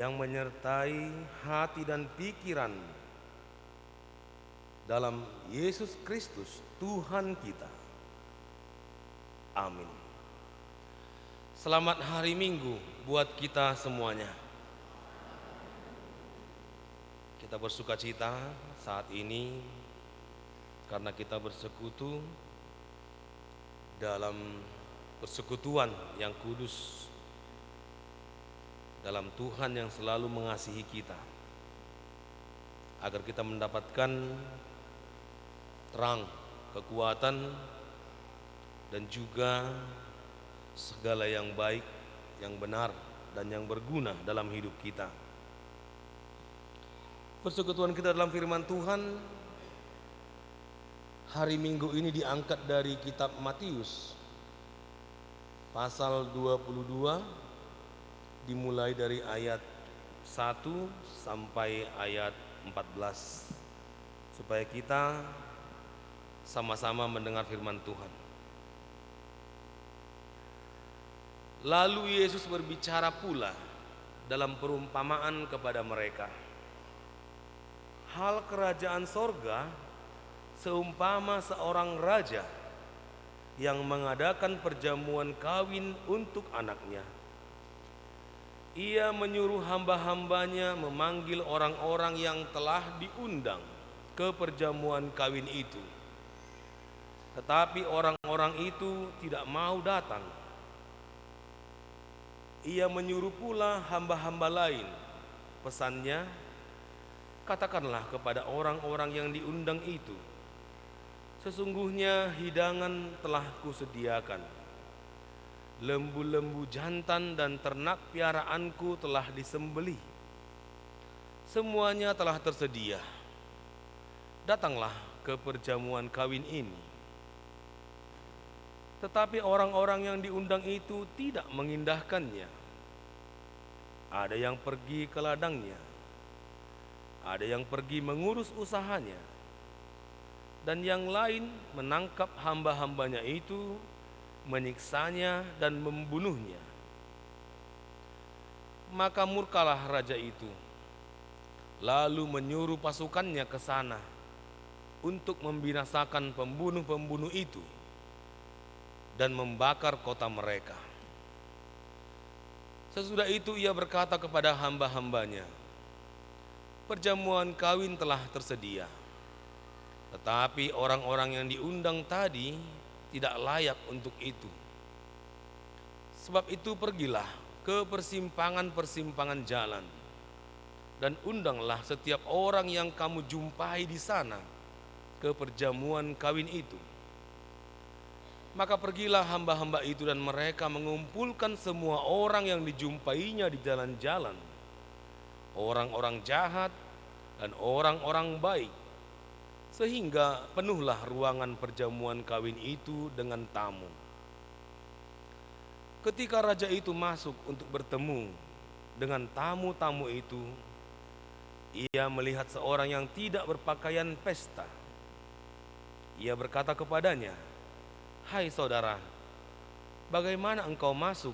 yang menyertai hati dan pikiran dalam Yesus Kristus Tuhan kita. Amin. Selamat hari Minggu buat kita semuanya. Kita bersuka cita saat ini karena kita bersekutu dalam persekutuan yang kudus, dalam Tuhan yang selalu mengasihi kita, agar kita mendapatkan terang, kekuatan, dan juga segala yang baik, yang benar, dan yang berguna dalam hidup kita. Persekutuan kita dalam firman Tuhan hari Minggu ini diangkat dari kitab Matius pasal 22, dimulai dari ayat 1 sampai ayat 14, supaya kita sama-sama mendengar firman Tuhan. Lalu Yesus berbicara pula dalam perumpamaan kepada mereka, hal kerajaan sorga seumpama seorang raja yang mengadakan perjamuan kawin untuk anaknya. Ia menyuruh hamba-hambanya memanggil orang-orang yang telah diundang ke perjamuan kawin itu. Tetapi orang-orang itu tidak mau datang. Ia menyuruh pula hamba-hamba lain. Pesannya, katakanlah kepada orang-orang yang diundang itu, sesungguhnya hidangan telah kusediakan. Lembu-lembu jantan dan ternak piaraanku telah disembelih. Semuanya telah tersedia. Datanglah ke perjamuan kawin ini. Tetapi orang-orang yang diundang itu tidak mengindahkannya. Ada yang pergi ke ladangnya, ada yang pergi mengurus usahanya, dan yang lain menangkap hamba-hambanya itu, menyiksanya dan membunuhnya. Maka murkalah raja itu, lalu menyuruh pasukannya ke sana untuk membinasakan pembunuh-pembunuh itu dan membakar kota mereka. Sesudah itu ia berkata kepada hamba-hambanya, perjamuan kawin telah tersedia, tetapi orang-orang yang diundang tadi tidak layak untuk itu. Sebab itu pergilah ke persimpangan-persimpangan jalan dan undanglah setiap orang yang kamu jumpai di sana ke perjamuan kawin itu. Maka pergilah hamba-hamba itu dan mereka mengumpulkan semua orang yang dijumpainya di jalan-jalan, orang-orang jahat dan orang-orang baik, sehingga penuhlah ruangan perjamuan kawin itu dengan tamu. Ketika raja itu masuk untuk bertemu dengan tamu-tamu itu, ia melihat seorang yang tidak berpakaian pesta. Ia berkata kepadanya, hai saudara, bagaimana engkau masuk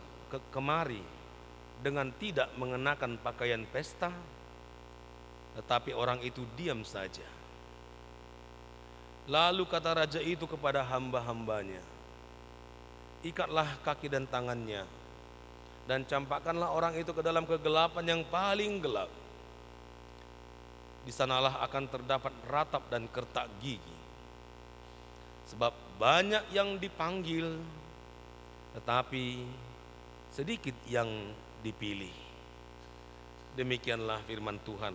kemari dengan tidak mengenakan pakaian pesta? Tetapi orang itu diam saja. Lalu kata raja itu kepada hamba-hambanya, ikatlah kaki dan tangannya, dan campakkanlah orang itu ke dalam kegelapan yang paling gelap. Di sanalah akan terdapat ratap dan kertak gigi. Sebab banyak yang dipanggil, tetapi sedikit yang dipilih. Demikianlah firman Tuhan.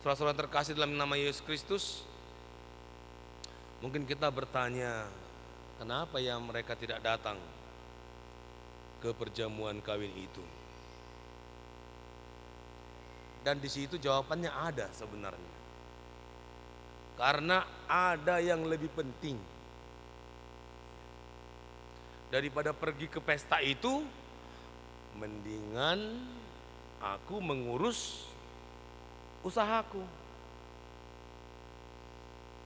Saudara-saudara terkasih dalam nama Yesus Kristus, mungkin kita bertanya, kenapa ya mereka tidak datang ke perjamuan kawin itu? Dan di situ jawabannya ada sebenarnya. Karena ada yang lebih penting. Daripada pergi ke pesta itu, mendingan aku mengurus usahaku.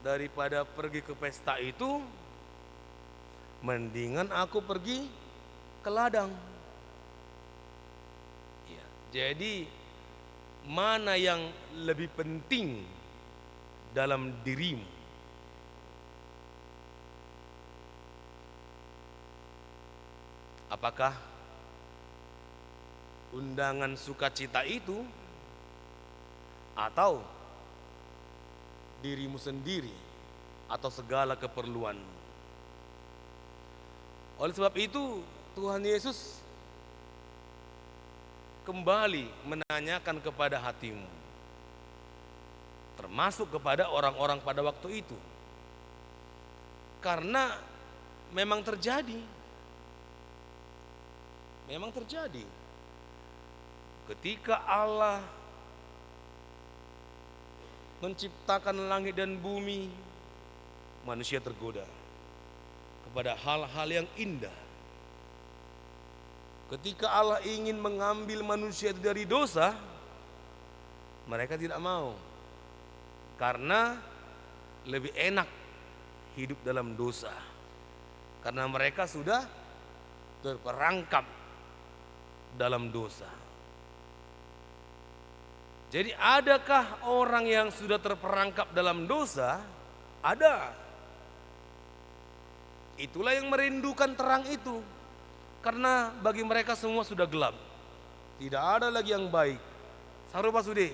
Daripada pergi ke pesta itu, mendingan aku pergi ke ladang. Jadi mana yang lebih penting dalam dirimu? Apakah undangan sukacita itu atau dirimu sendiri atau segala keperluan? Oleh sebab itu Tuhan Yesus kembali menanyakan kepada hatimu, termasuk kepada orang-orang pada waktu itu. Karena memang terjadi. Ketika Allah menciptakan langit dan bumi, manusia tergoda kepada hal-hal yang indah. Ketika Allah ingin mengambil manusia itu dari dosa, mereka tidak mau. Karena lebih enak hidup dalam dosa. Karena mereka sudah terperangkap dalam dosa. Jadi adakah orang yang sudah terperangkap dalam dosa? Ada. Itulah yang merindukan terang itu. Karena bagi mereka semua sudah gelap. Tidak ada lagi yang baik. Sarupa sude.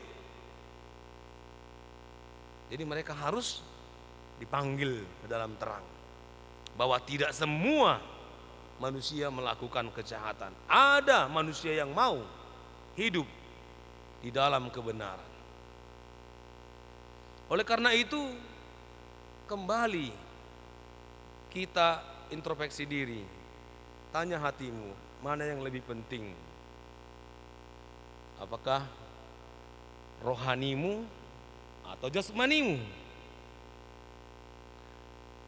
Jadi mereka harus dipanggil ke dalam terang. Bahwa tidak semua manusia melakukan kejahatan. Ada manusia yang mau hidup di dalam kebenaran. Oleh karena itu, kembali kita introspeksi diri. Tanya hatimu, mana yang lebih penting? Apakah rohanimu atau jasmanimu?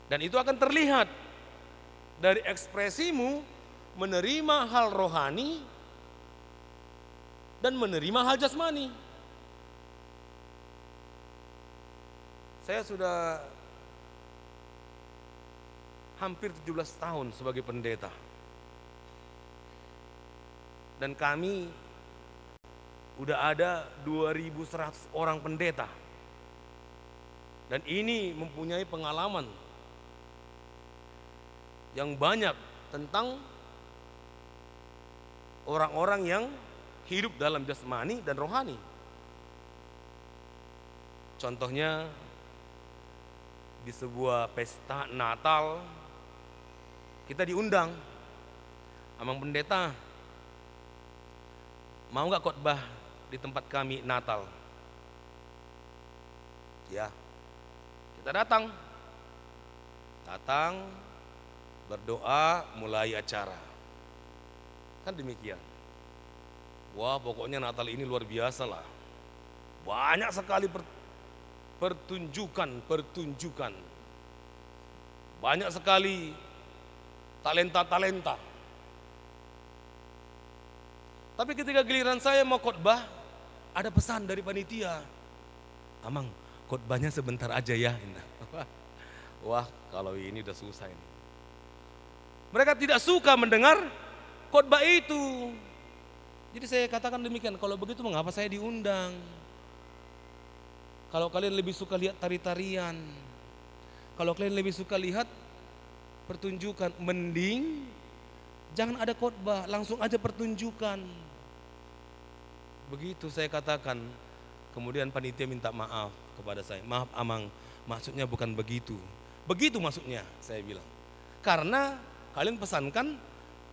Dan itu akan terlihat dari ekspresimu menerima hal rohani dan menerima hal jasmani. Saya sudah hampir 17 tahun sebagai pendeta. Dan kami udah ada 2.100 orang pendeta. Dan ini mempunyai pengalaman yang banyak tentang orang-orang yang hidup dalam jasmani dan rohani. Contohnya di sebuah pesta Natal kita diundang, Amang pendeta, mau nggak khotbah di tempat kami Natal? Ya, kita datang, berdoa, mulai acara. Kan demikian. Wah, pokoknya Natal ini luar biasa lah. Banyak sekali pertunjukan. Banyak sekali talenta. Tapi ketika giliran saya mau khotbah, ada pesan dari panitia. Amang, khotbahnya sebentar aja ya. Wah, kalau ini udah susah ini. Mereka tidak suka mendengar khotbah itu. Jadi saya katakan demikian, kalau begitu mengapa saya diundang? Kalau kalian lebih suka lihat tari-tarian, kalau kalian lebih suka lihat pertunjukan, mending jangan ada khotbah, langsung aja pertunjukan. Begitu saya katakan. Kemudian panitia minta maaf kepada saya. Maaf Amang, maksudnya bukan begitu. Begitu maksudnya, saya bilang. Karena kalian pesankan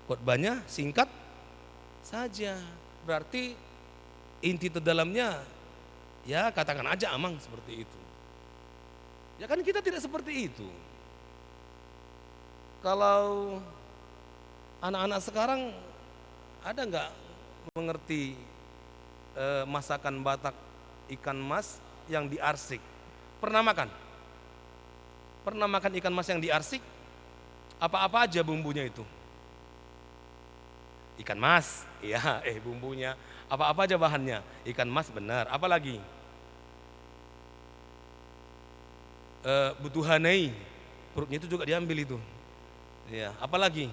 khotbahnya singkat saja. Berarti inti terdalamnya, ya katakan aja Amang seperti itu. Ya kan kita tidak seperti itu. Kalau anak-anak sekarang ada nggak mengerti masakan Batak ikan mas yang diarsik? Pernah makan? Pernah makan ikan mas yang diarsik? Apa-apa aja bumbunya itu? Ikan mas, iya, bumbunya. Apa-apa aja bahannya? Ikan mas benar. Apa lagi? Butuhanai, perutnya itu juga diambil itu. Ya, apalagi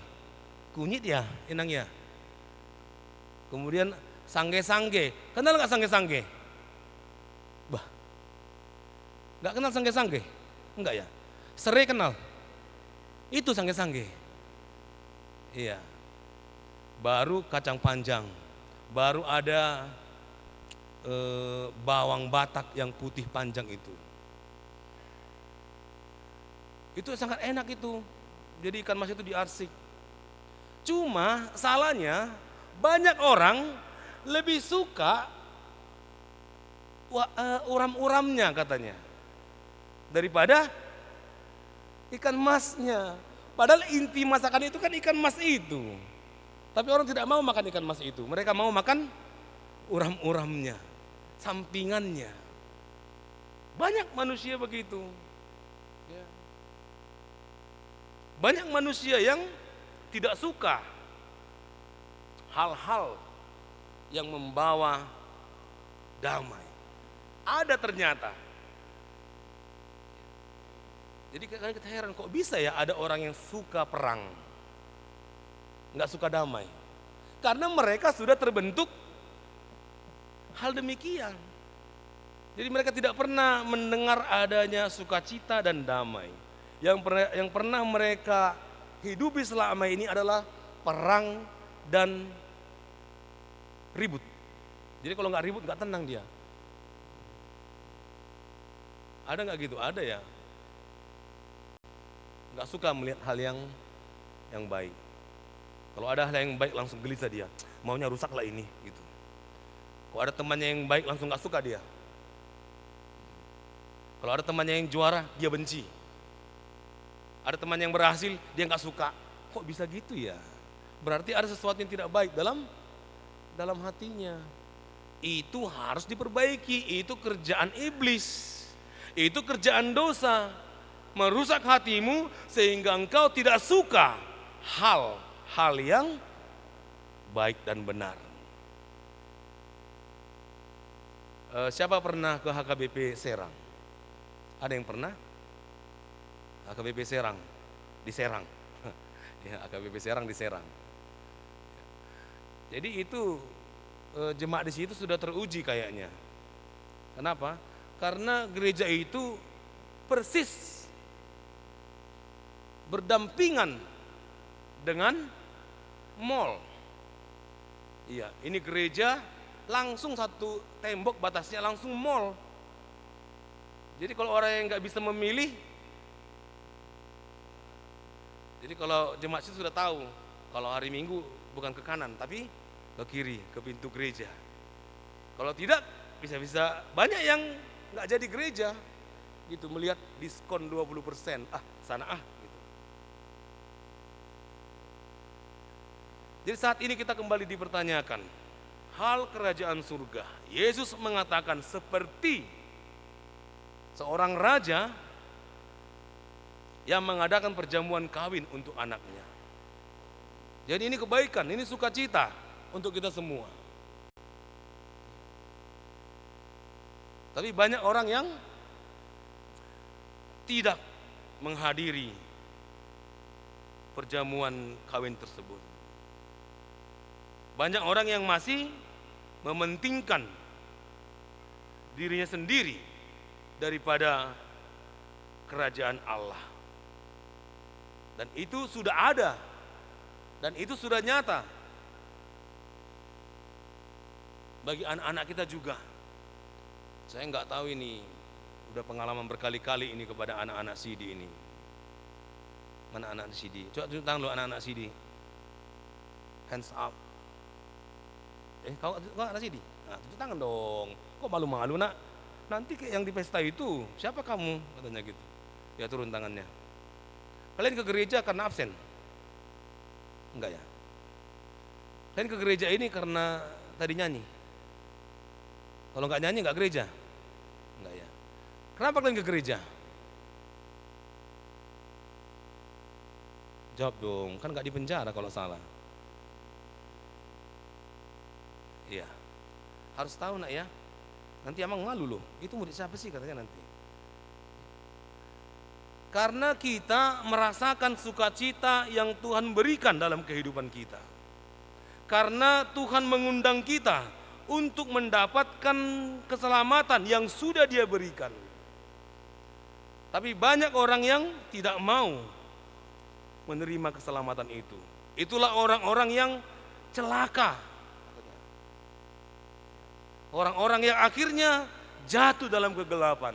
kunyit ya, inang ya. Kemudian Sangge-sangge. Kenal nggak sangge-sangge? Bah, nggak kenal sangge-sangge? Enggak ya? Serai kenal? Itu sangge-sangge. Iya. Baru kacang panjang. Baru ada bawang Batak yang putih panjang itu. Itu sangat enak itu. Jadi ikan mas itu diarsik. Cuma salahnya banyak orang lebih suka uram-uramnya katanya daripada ikan masnya. Padahal inti masakan itu kan ikan mas itu. Tapi orang tidak mau makan ikan mas itu. Mereka mau makan uram-uramnya, sampingannya. Banyak manusia begitu. Ya. Banyak manusia yang tidak suka hal-hal yang membawa damai. Ada ternyata. Jadi kadang kita heran kok bisa ya ada orang yang suka perang, nggak suka damai. Karena mereka sudah terbentuk hal demikian. Jadi mereka tidak pernah mendengar adanya sukacita dan damai. Yang pernah mereka hidupi selama ini adalah perang dan ribut. Jadi kalau nggak ribut nggak tenang dia. Ada nggak gitu? Ada ya. Nggak suka melihat hal yang baik. Kalau ada hal yang baik langsung gelisah dia. Maunya rusaklah ini gitu. Kalau ada temannya yang baik langsung nggak suka dia. Kalau ada temannya yang juara dia benci. Ada teman yang berhasil dia nggak suka. Kok bisa gitu ya? Berarti ada sesuatu yang tidak baik dalam hatinya. Itu harus diperbaiki. Itu kerjaan iblis. Itu kerjaan dosa. Merusak hatimu sehingga engkau tidak suka hal-hal yang baik dan benar. Siapa pernah ke HKBP Serang? Ada yang pernah? HKBP Serang di Serang. Ya, HKBP Serang di Serang. Jadi itu jemaat di situ sudah teruji kayaknya. Kenapa? Karena gereja itu persis berdampingan dengan mall. Iya, ini gereja langsung satu tembok batasnya langsung mall. Jadi kalau orang yang nggak bisa memilih, jadi kalau jemaat itu sudah tahu kalau hari Minggu bukan ke kanan tapi ke kiri, ke pintu gereja. Kalau tidak bisa-bisa banyak yang nggak jadi gereja gitu melihat diskon 20%. Sana gitu. Jadi saat ini kita kembali dipertanyakan hal kerajaan surga. Yesus mengatakan seperti seorang raja yang mengadakan perjamuan kawin untuk anaknya. Jadi ini kebaikan, ini sukacita untuk kita semua. Tapi banyak orang yang tidak menghadiri perjamuan kawin tersebut. Banyak orang yang masih mementingkan dirinya sendiri daripada kerajaan Allah. Dan itu sudah ada. Dan itu sudah nyata. Bagi anak-anak kita juga. Saya nggak tahu ini, udah pengalaman berkali-kali ini kepada anak-anak CD ini. Mana anak CD? Coba tunjuk tangan lu anak-anak CD. Hands up. Kau anak CD? Nah, tunjuk tangan dong. Kok malu-malu nak? Nanti kayak yang di pesta itu, siapa kamu? Katanya gitu. Ya turun tangannya. Kalian ke gereja karena absen? Enggak ya? Kalian ke gereja ini karena tadi nyanyi? Kalau nggak nyanyi nggak gereja? Enggak ya. Kenapa kalian ke gereja? Jawab dong, kan nggak dipenjara kalau salah. Iya, harus tahu nak ya. Nanti emang malu loh. Itu murid siapa sih katanya nanti? Karena kita merasakan sukacita yang Tuhan berikan dalam kehidupan kita. Karena Tuhan mengundang kita untuk mendapatkan keselamatan yang sudah Dia berikan. Tapi banyak orang yang tidak mau menerima keselamatan itu. Itulah orang-orang yang celaka. Orang-orang yang akhirnya jatuh dalam kegelapan.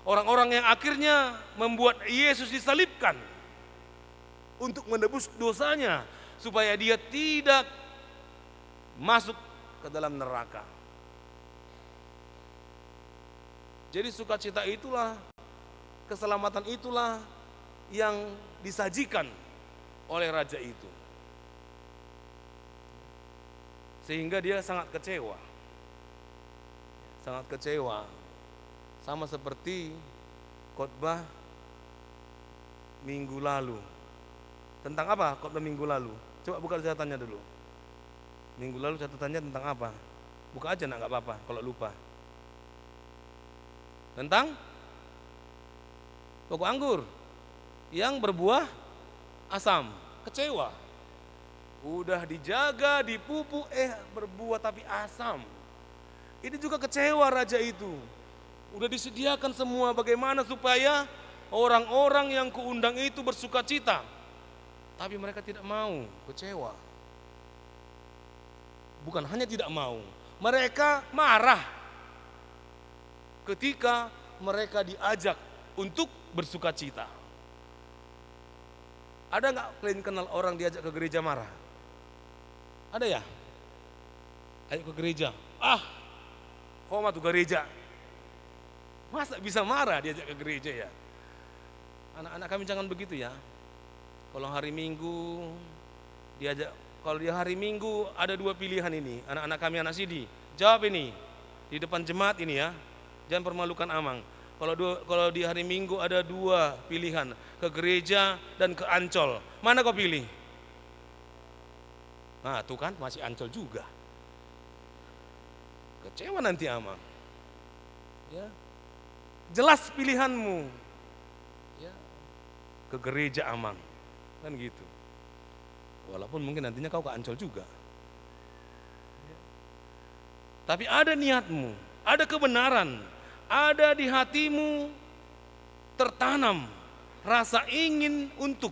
Orang-orang yang akhirnya membuat Yesus disalibkan untuk menebus dosanya, supaya dia tidak masuk ke dalam neraka. Jadi sukacita itulah, keselamatan itulah yang disajikan oleh raja itu. Sehingga dia sangat kecewa. Sangat kecewa. Sama seperti khotbah minggu lalu. Tentang apa khotbah minggu lalu? Coba buka catatannya dulu. Minggu lalu catatannya tentang apa? Buka aja enggak apa-apa kalau lupa. Tentang pokok anggur yang berbuah asam. Kecewa. Udah dijaga, dipupuk, berbuah tapi asam. Ini juga kecewa raja itu. Udah disediakan semua, bagaimana supaya orang-orang yang kuundang itu bersuka cita. Tapi mereka tidak mau, kecewa. Bukan hanya tidak mau, mereka marah ketika mereka diajak untuk bersuka cita. Ada nggak kalian kenal orang diajak ke gereja marah? Ada ya? Ayo ke gereja. Kok tuh gereja? Masa bisa marah diajak ke gereja ya? Anak-anak kami jangan begitu ya. Kalau hari Minggu diajak, kalau di hari Minggu ada dua pilihan ini. Anak-anak kami anak Sidi, jawab ini di depan jemaat ini ya. Jangan permalukan Amang. Kalau di hari Minggu ada dua pilihan, ke gereja dan ke Ancol. Mana kau pilih? Nah, tuh kan masih Ancol juga. Kecewa nanti Amang. Ya. Jelas pilihanmu. Ya. Ke gereja Amang. Kan gitu. Walaupun mungkin nantinya kau ke Ancol juga. Ya. Tapi ada niatmu, ada kebenaran, ada di hatimu tertanam rasa ingin untuk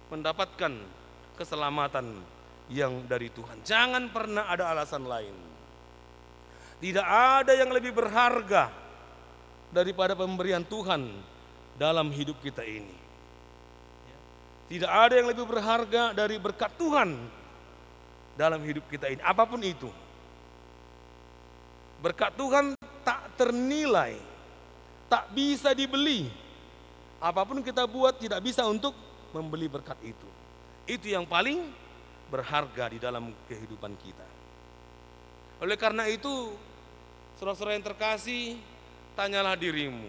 mendapatkan keselamatan yang dari Tuhan. Jangan pernah ada alasan lain. Tidak ada yang lebih berharga daripada pemberian Tuhan dalam hidup kita ini. Tidak ada yang lebih berharga dari berkat Tuhan dalam hidup kita ini, apapun itu. Berkat Tuhan tak ternilai, tak bisa dibeli. Apapun kita buat tidak bisa untuk membeli berkat itu. Itu yang paling berharga di dalam kehidupan kita. Oleh karena itu, saudara-saudara yang terkasih, tanyalah dirimu,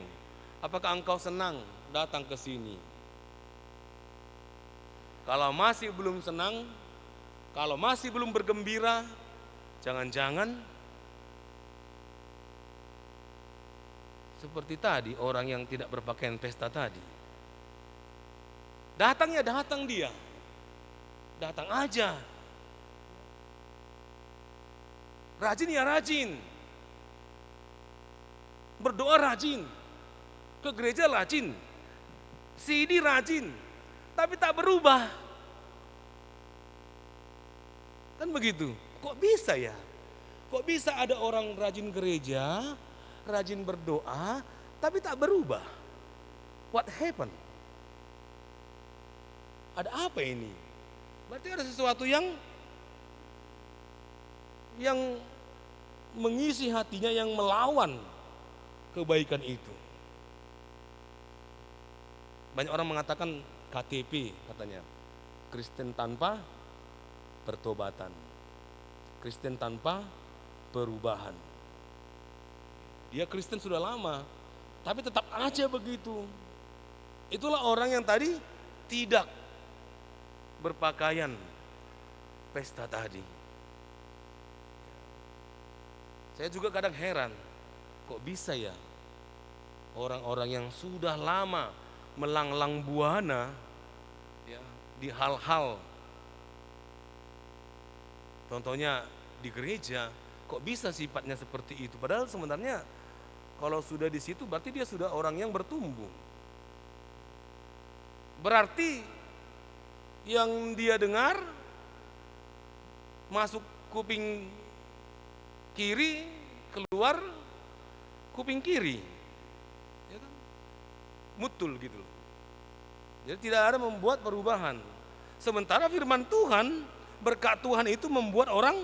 apakah engkau senang datang ke sini? Kalau masih belum senang, kalau masih belum bergembira, jangan-jangan seperti tadi orang yang tidak berpakaian pesta tadi. Datang ya datang dia. Datang aja. Rajin ya rajin. Berdoa rajin. Ke gereja rajin. CD rajin. Tapi tak berubah. Kan begitu. Kok bisa ya? Kok bisa ada orang rajin gereja, rajin berdoa, tapi tak berubah? What happened? Ada apa ini? Berarti ada sesuatu yang mengisi hatinya, yang melawan kebaikan itu. Banyak orang mengatakan KTP katanya, Kristen tanpa pertobatan, Kristen tanpa perubahan. Dia Kristen sudah lama, tapi tetap aja begitu. Itulah orang yang tadi tidak berpakaian pesta tadi. Saya juga kadang heran, kok bisa ya orang-orang yang sudah lama melanglang buana ya, di hal-hal Contohnya di gereja, kok bisa sifatnya seperti itu? Padahal sebenarnya kalau sudah di situ berarti dia sudah orang yang bertumbuh. Berarti yang dia dengar masuk kuping kiri, keluar kuping kiri, ya kan? Mutul gitu loh. Jadi tidak ada membuat perubahan. Sementara firman Tuhan, berkat Tuhan itu membuat orang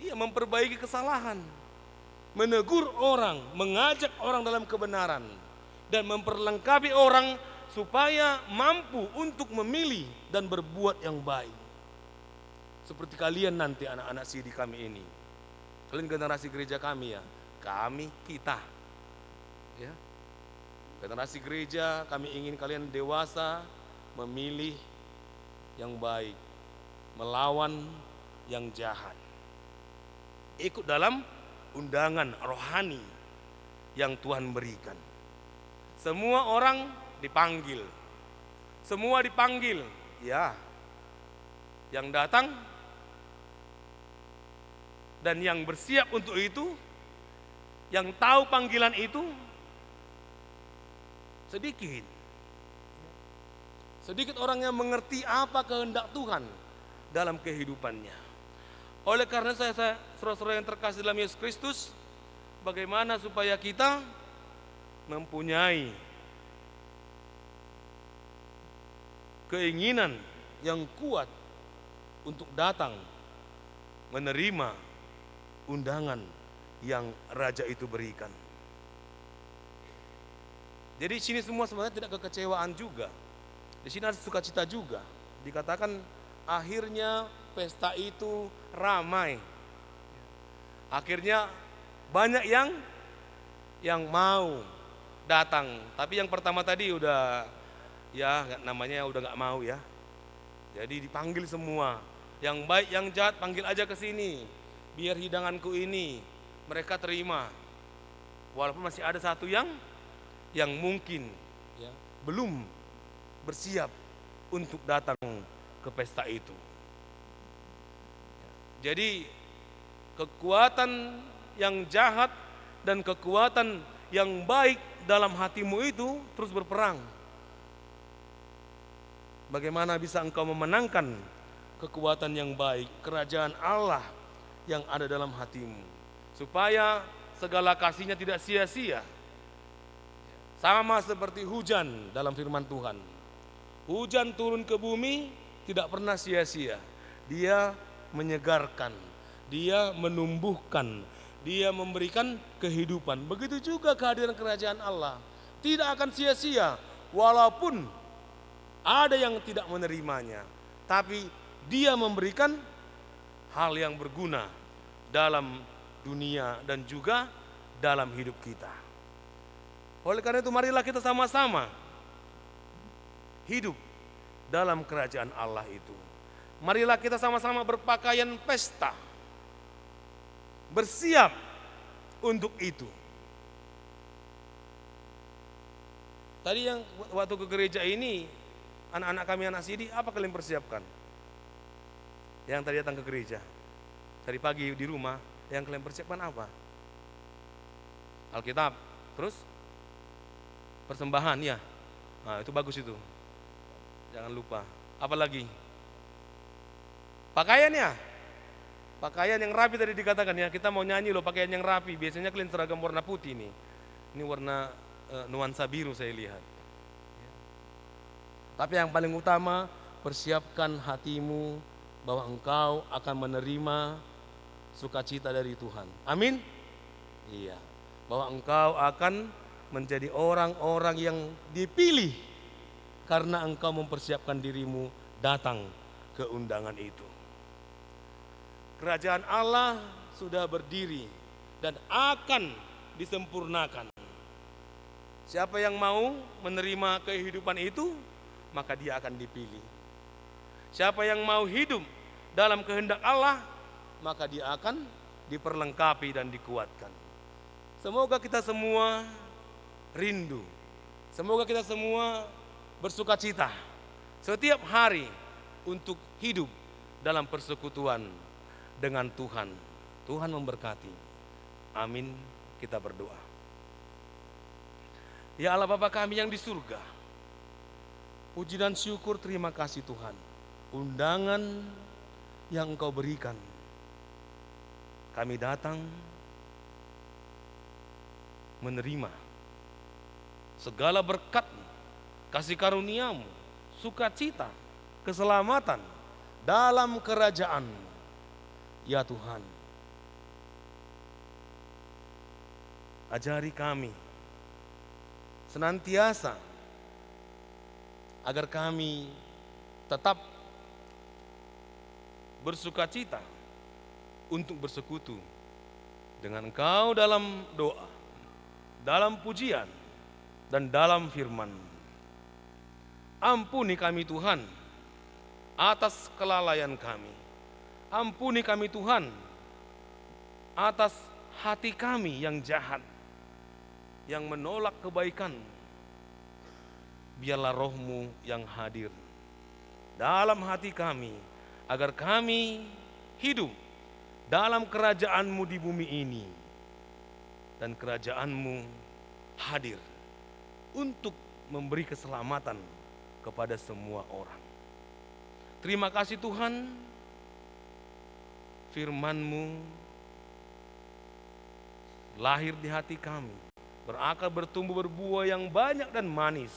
memperbaiki kesalahan, menegur orang, mengajak orang dalam kebenaran, dan memperlengkapi orang supaya mampu untuk memilih dan berbuat yang baik. Seperti kalian nanti anak-anak CD kami ini. Kalian generasi gereja kami ya. Kami, kita. Ya. Generasi gereja, kami ingin kalian dewasa, memilih yang baik, melawan yang jahat. Ikut dalam undangan rohani yang Tuhan berikan. Semua orang dipanggil. Semua dipanggil, ya. Yang datang dan yang bersiap untuk itu, yang tahu panggilan itu sedikit. Sedikit orang yang mengerti apa kehendak Tuhan dalam kehidupannya. Oleh karena saya saudara-saudara yang terkasih dalam Yesus Kristus, bagaimana supaya kita mempunyai keinginan yang kuat untuk datang menerima undangan yang Raja itu berikan. Jadi di sini semua sebenarnya tidak kekecewaan juga. Di sini ada sukacita juga. Dikatakan akhirnya pesta itu ramai. Akhirnya banyak yang mau datang. Tapi yang pertama tadi udah namanya udah nggak mau ya. Jadi dipanggil semua. Yang baik yang jahat panggil aja ke sini. Biar hidanganku ini mereka terima. Walaupun masih ada satu yang mungkin belum bersiap untuk datang ke pesta itu. Jadi kekuatan yang jahat dan kekuatan yang baik dalam hatimu itu terus berperang. Bagaimana bisa engkau memenangkan kekuatan yang baik, kerajaan Allah yang ada dalam hatimu, supaya segala kasihnya tidak sia-sia. Sama seperti hujan dalam firman Tuhan. Hujan turun ke bumi tidak pernah sia-sia. Dia menyegarkan, dia menumbuhkan, dia memberikan kehidupan. Begitu juga kehadiran kerajaan Allah. Tidak akan sia-sia walaupun ada yang tidak menerimanya. Tapi dia memberikan hal yang berguna dalam dunia dan juga dalam hidup kita. Oleh karena itu marilah kita sama-sama hidup dalam kerajaan Allah itu. Marilah kita sama-sama berpakaian pesta, bersiap untuk itu. Tadi yang waktu ke gereja ini, anak-anak kami anak CD, apa kalian persiapkan? Yang tadi datang ke gereja, dari pagi di rumah, yang kalian persiapkan apa? Alkitab, terus persembahan ya. Nah, itu bagus itu. Jangan lupa. Apa lagi? Pakaiannya. Pakaian yang rapi tadi dikatakan ya. Kita mau nyanyi loh pakaian yang rapi. Biasanya kalian seragam warna putih nih. Ini warna nuansa biru saya lihat. Tapi yang paling utama, persiapkan hatimu bahwa engkau akan menerima sukacita dari Tuhan. Amin? Iya. Bahwa engkau akan menjadi orang-orang yang dipilih karena engkau mempersiapkan dirimu datang ke undangan itu. Kerajaan Allah sudah berdiri dan akan disempurnakan. Siapa yang mau menerima kehidupan itu, maka dia akan dipilih. Siapa yang mau hidup dalam kehendak Allah, maka dia akan diperlengkapi dan dikuatkan. Semoga kita semua rindu. Semoga kita semua bersukacita setiap hari untuk hidup dalam persekutuan dengan Tuhan. Tuhan memberkati. Amin. Kita berdoa. Ya Allah Bapa kami yang di surga, puji dan syukur, terima kasih Tuhan. Undangan yang Engkau berikan, kami datang menerima segala berkat, kasih karunia-Mu, sukacita, keselamatan dalam kerajaan. Ya Tuhan, ajari kami senantiasa agar kami tetap bersukacita untuk bersekutu dengan Engkau dalam doa, dalam pujian, dan dalam firman. Ampuni kami Tuhan atas kelalaian kami. Ampuni kami Tuhan atas hati kami yang jahat, yang menolak kebaikan. Biarlah Roh-Mu yang hadir dalam hati kami, agar kami hidup dalam kerajaan-Mu di bumi ini, dan kerajaan-Mu hadir untuk memberi keselamatan kepada semua orang. Terima kasih Tuhan, firman-Mu lahir di hati kami, berakar, bertumbuh, berbuah yang banyak dan manis,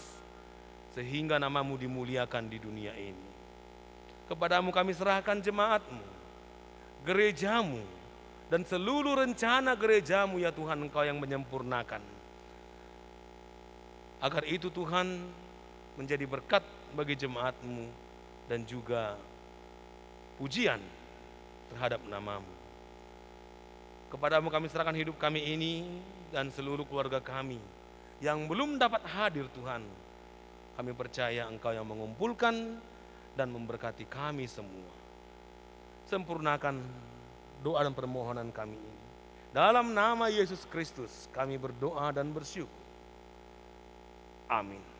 sehingga nama-Mu dimuliakan di dunia ini. Kepadamu kami serahkan jemaat-Mu, gereja-Mu, dan seluruh rencana gereja-Mu ya Tuhan, Engkau yang menyempurnakan. Agar itu Tuhan menjadi berkat bagi jemaat-Mu dan juga pujian terhadap nama-Mu. Kepadamu kami serahkan hidup kami ini dan seluruh keluarga kami yang belum dapat hadir Tuhan. Kami percaya Engkau yang mengumpulkan dan memberkati kami semua. Sempurnakan doa dan permohonan kami ini. Dalam nama Yesus Kristus kami berdoa dan bersyukur. Amin.